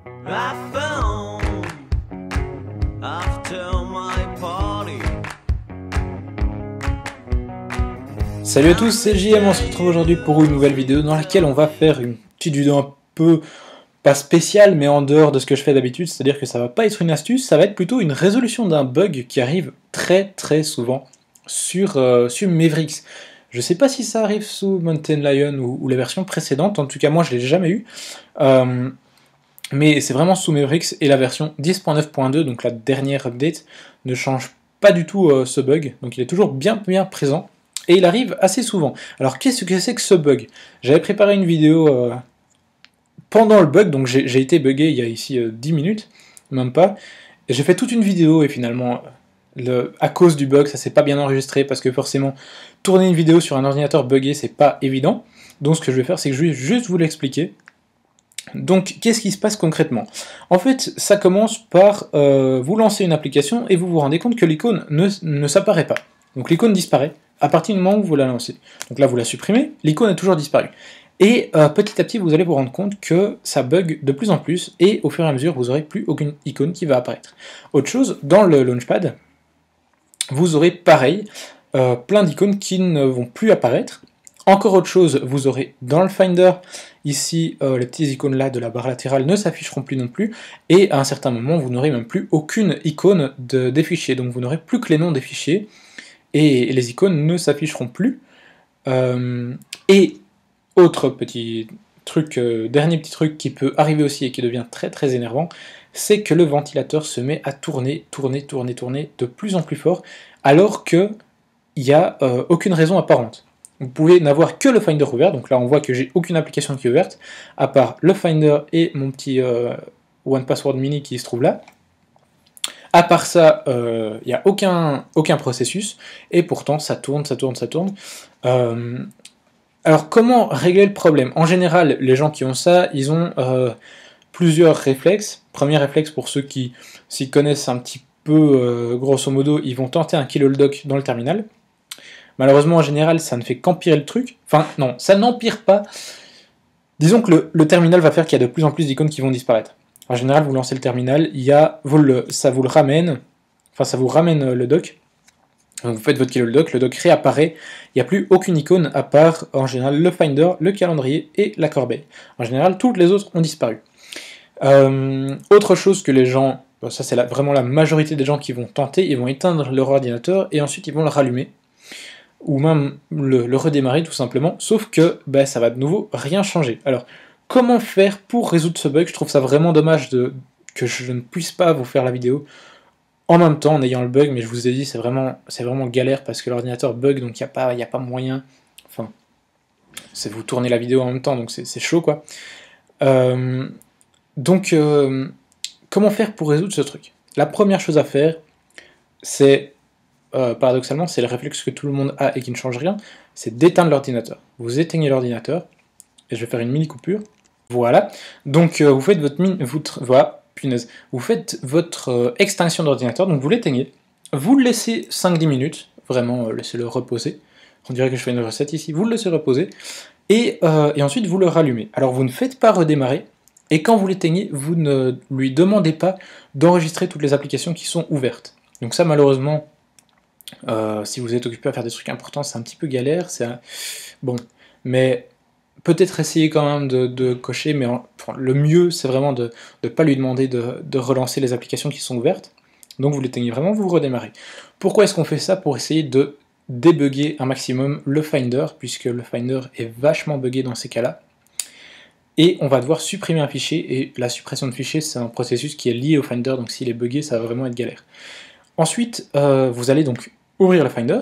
I found after my party. Salut à tous, c'est JM, on se retrouve aujourd'hui pour une nouvelle vidéo dans laquelle on va faire une petite vidéo un peu, pas spéciale, mais en dehors de ce que je fais d'habitude, c'est-à-dire que ça va pas être une astuce, ça va être plutôt une résolution d'un bug qui arrive très souvent sur Mavericks. Je sais pas si ça arrive sous Mountain Lion ou les versions précédentes, en tout cas moi je l'ai jamais eu, mais c'est vraiment sous Mavericks et la version 10.9.2, donc la dernière update, ne change pas du tout ce bug, donc il est toujours bien présent. Et il arrive assez souvent. Alors qu'est-ce que c'est que ce bug? J'avais préparé une vidéo pendant le bug, donc j'ai été buggé il y a ici 10 minutes, même pas. Et j'ai fait toute une vidéo et finalement, à cause du bug, ça s'est pas bien enregistré parce que forcément, tourner une vidéo sur un ordinateur buggé, c'est pas évident. Donc ce que je vais faire, c'est que je vais juste vous l'expliquer. Donc qu'est-ce qui se passe concrètement? En fait, ça commence par vous lancer une application et vous vous rendez compte que l'icône ne s'apparaît pas. Donc l'icône disparaît à partir du moment où vous la lancez. Donc là, vous la supprimez, l'icône a toujours disparu. Et petit à petit, vous allez vous rendre compte que ça bug de plus en plus, et au fur et à mesure, vous n'aurez plus aucune icône qui va apparaître. Autre chose, dans le Launchpad, vous aurez pareil, plein d'icônes qui ne vont plus apparaître. Encore autre chose, vous aurez dans le Finder, ici, les petites icônes là de la barre latérale ne s'afficheront plus non plus, et à un certain moment, vous n'aurez même plus aucune icône des fichiers, donc vous n'aurez plus que les noms des fichiers, et les icônes ne s'afficheront plus. Et autre petit truc, dernier petit truc qui peut arriver aussi et qui devient très énervant, c'est que le ventilateur se met à tourner de plus en plus fort, alors qu'il n'y a aucune raison apparente. Vous pouvez n'avoir que le Finder ouvert, donc là on voit que j'ai aucune application qui est ouverte, à part le Finder et mon petit One Password Mini qui se trouve là. À part ça, il n'y a aucun processus, et pourtant ça tourne. Alors comment régler le problème? En général, les gens qui ont ça, ils ont plusieurs réflexes. Premier réflexe, pour ceux qui s'y connaissent un petit peu, grosso modo, ils vont tenter un kill all dock dans le terminal. Malheureusement, en général, ça ne fait qu'empirer le truc. Enfin, non, ça n'empire pas. Disons que le terminal va faire qu'il y a de plus en plus d'icônes qui vont disparaître. En général, vous lancez le terminal, ça vous le ramène, enfin ça vous ramène le dock. Donc vous faites votre kill all dock, le dock réapparaît, il n'y a plus aucune icône à part en général le Finder, le calendrier et la corbeille. En général, toutes les autres ont disparu. Autre chose que les gens, bon, ça c'est vraiment la majorité des gens qui vont tenter, ils vont éteindre leur ordinateur et ensuite ils vont le rallumer, ou même le redémarrer tout simplement, sauf que ça va de nouveau rien changer. Alors, comment faire pour résoudre ce bug? Je trouve ça vraiment dommage que je ne puisse pas vous faire la vidéo en même temps en ayant le bug, mais je vous ai dit, c'est vraiment galère parce que l'ordinateur bug, donc il n'y a pas moyen. Enfin, c'est vous tournez la vidéo en même temps, donc c'est chaud quoi. Comment faire pour résoudre ce truc? La première chose à faire, c'est, paradoxalement, c'est le réflexe que tout le monde a et qui ne change rien, c'est d'éteindre l'ordinateur. Vous éteignez l'ordinateur, et je vais faire une mini coupure. Voilà, donc vous faites voilà, punaise. Vous faites votre extinction d'ordinateur, donc vous l'éteignez, vous le laissez 5-10 minutes, vraiment laissez-le reposer. On dirait que je fais une recette ici, vous le laissez reposer, et ensuite vous le rallumez. Alors vous ne faites pas redémarrer, et quand vous l'éteignez, vous ne lui demandez pas d'enregistrer toutes les applications qui sont ouvertes. Donc ça malheureusement, si vous êtes occupé à faire des trucs importants, c'est un petit peu galère, bon, mais peut-être essayer quand même de cocher, mais le mieux c'est vraiment de ne pas lui demander de relancer les applications qui sont ouvertes. Donc vous l'éteignez vraiment, vous redémarrez. Pourquoi est-ce qu'on fait ça? Pour essayer de débugger un maximum le Finder, puisque le Finder est vachement buggé dans ces cas-là. Et on va devoir supprimer un fichier, et la suppression de fichier c'est un processus qui est lié au Finder, donc s'il est buggé ça va vraiment être galère. Ensuite, vous allez donc ouvrir le Finder,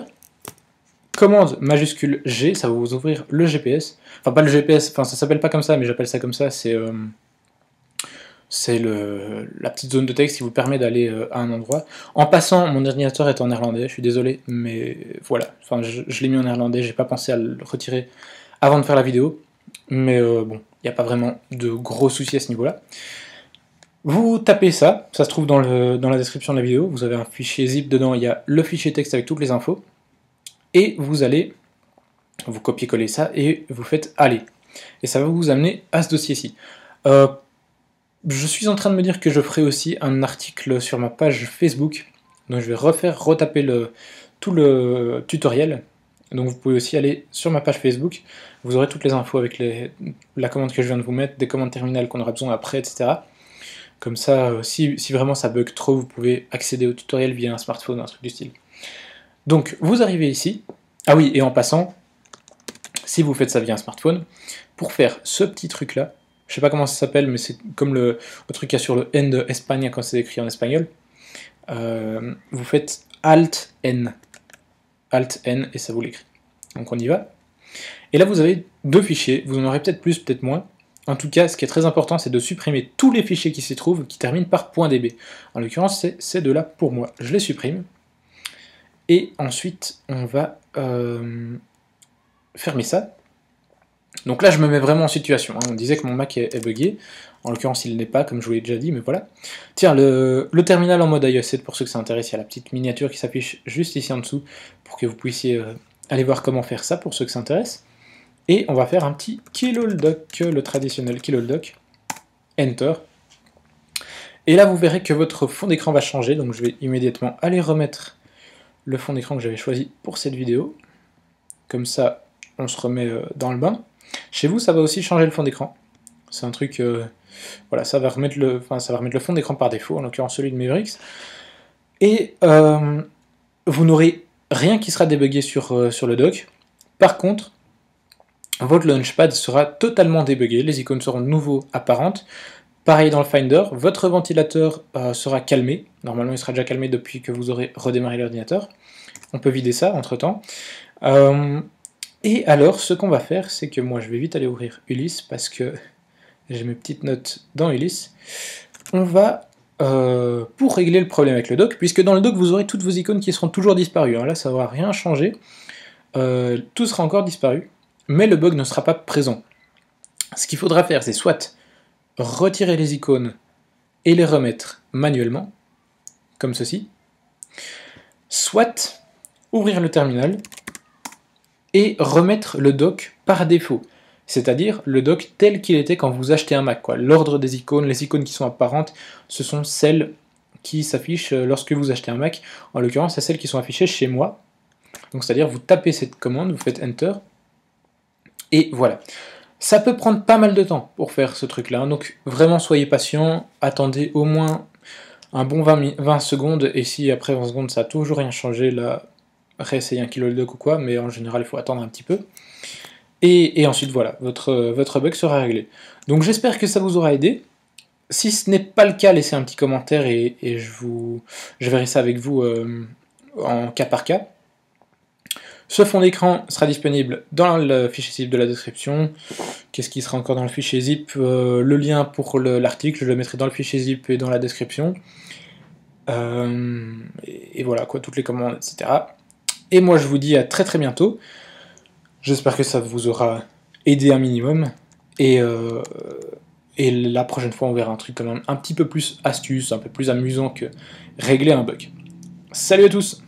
commande majuscule G, ça va vous ouvrir le GPS, enfin pas le GPS, enfin ça s'appelle pas comme ça, mais j'appelle ça comme ça, c'est la petite zone de texte qui vous permet d'aller à un endroit. En passant, mon ordinateur est en néerlandais, je suis désolé, mais voilà, enfin je l'ai mis en néerlandais, j'ai pas pensé à le retirer avant de faire la vidéo, mais bon, il n'y a pas vraiment de gros soucis à ce niveau-là. Vous tapez ça se trouve dans la description de la vidéo, vous avez un fichier zip dedans, il y a le fichier texte avec toutes les infos, et vous allez vous copier-coller ça et vous faites aller. Et ça va vous amener à ce dossier-ci. je suis en train de me dire que je ferai aussi un article sur ma page Facebook, donc je vais retaper tout le tutoriel. Donc vous pouvez aussi aller sur ma page Facebook, vous aurez toutes les infos avec la commande que je viens de vous mettre, des commandes terminales qu'on aura besoin après, etc. Comme ça, si vraiment ça bug trop, vous pouvez accéder au tutoriel via un smartphone, un truc du style. Donc vous arrivez ici, ah oui, et en passant, si vous faites ça via un smartphone, pour faire ce petit truc là, je sais pas comment ça s'appelle, mais c'est comme le truc qu'il y a sur le N de Espagne quand c'est écrit en espagnol, vous faites Alt N, et ça vous l'écrit. Donc on y va. Et là vous avez deux fichiers, vous en aurez peut-être plus, peut-être moins. En tout cas, ce qui est très important, c'est de supprimer tous les fichiers qui s'y trouvent, qui terminent par .db. En l'occurrence, c'est ces deux-là pour moi. Je les supprime. Et ensuite, on va fermer ça. Donc là, je me mets vraiment en situation. Hein. On disait que mon Mac est buggé. En l'occurrence, il n'est pas, comme je vous l'ai déjà dit, mais voilà. Tiens, le terminal en mode iOS 7, pour ceux que ça intéresse, il y a la petite miniature qui s'affiche juste ici en dessous, pour que vous puissiez aller voir comment faire ça, pour ceux que ça intéresse. Et on va faire un petit kill all doc, le traditionnel kill all doc. Enter. Et là, vous verrez que votre fond d'écran va changer, donc je vais immédiatement aller remettre le fond d'écran que j'avais choisi pour cette vidéo. Comme ça, on se remet dans le bain. Chez vous, ça va aussi changer le fond d'écran. C'est un truc... voilà, ça va remettre le fond d'écran par défaut, en l'occurrence celui de Mavericks. Et vous n'aurez rien qui sera débugué sur le dock. Par contre, votre Launchpad sera totalement débugué, les icônes seront de nouveau apparentes. Pareil dans le Finder, votre ventilateur sera calmé. Normalement, il sera déjà calmé depuis que vous aurez redémarré l'ordinateur. On peut vider ça entre-temps. Et alors, ce qu'on va faire, c'est que moi, je vais vite aller ouvrir Ulysse, parce que j'ai mes petites notes dans Ulysse. On va, pour régler le problème avec le dock, puisque dans le dock, vous aurez toutes vos icônes qui seront toujours disparues. Hein. Là, ça ne va rien changer. Tout sera encore disparu, mais le bug ne sera pas présent. Ce qu'il faudra faire, c'est soit retirer les icônes et les remettre manuellement, comme ceci, soit ouvrir le terminal et remettre le dock par défaut, c'est-à-dire le dock tel qu'il était quand vous achetez un Mac. L'ordre des icônes, les icônes qui sont apparentes, ce sont celles qui s'affichent lorsque vous achetez un Mac. En l'occurrence, c'est celles qui sont affichées chez moi. Donc c'est-à-dire vous tapez cette commande, vous faites Enter, et voilà. Ça peut prendre pas mal de temps pour faire ce truc-là, donc vraiment soyez patient, attendez au moins un bon 20 secondes, et si après 20 secondes ça n'a toujours rien changé, là, réessayez un kilo de dock ou quoi, mais en général il faut attendre un petit peu. Et ensuite voilà, votre bug sera réglé. Donc j'espère que ça vous aura aidé. Si ce n'est pas le cas, laissez un petit commentaire et je verrai ça avec vous en cas par cas. Ce fond d'écran sera disponible dans le fichier zip de la description. Qu'est-ce qui sera encore dans le fichier zip? Le lien pour l'article, je le mettrai dans le fichier zip et dans la description. Et voilà, quoi, toutes les commandes, etc. Et moi je vous dis à très très bientôt. J'espère que ça vous aura aidé un minimum. Et la prochaine fois on verra un truc quand même un petit peu plus astuce, un peu plus amusant que régler un bug. Salut à tous!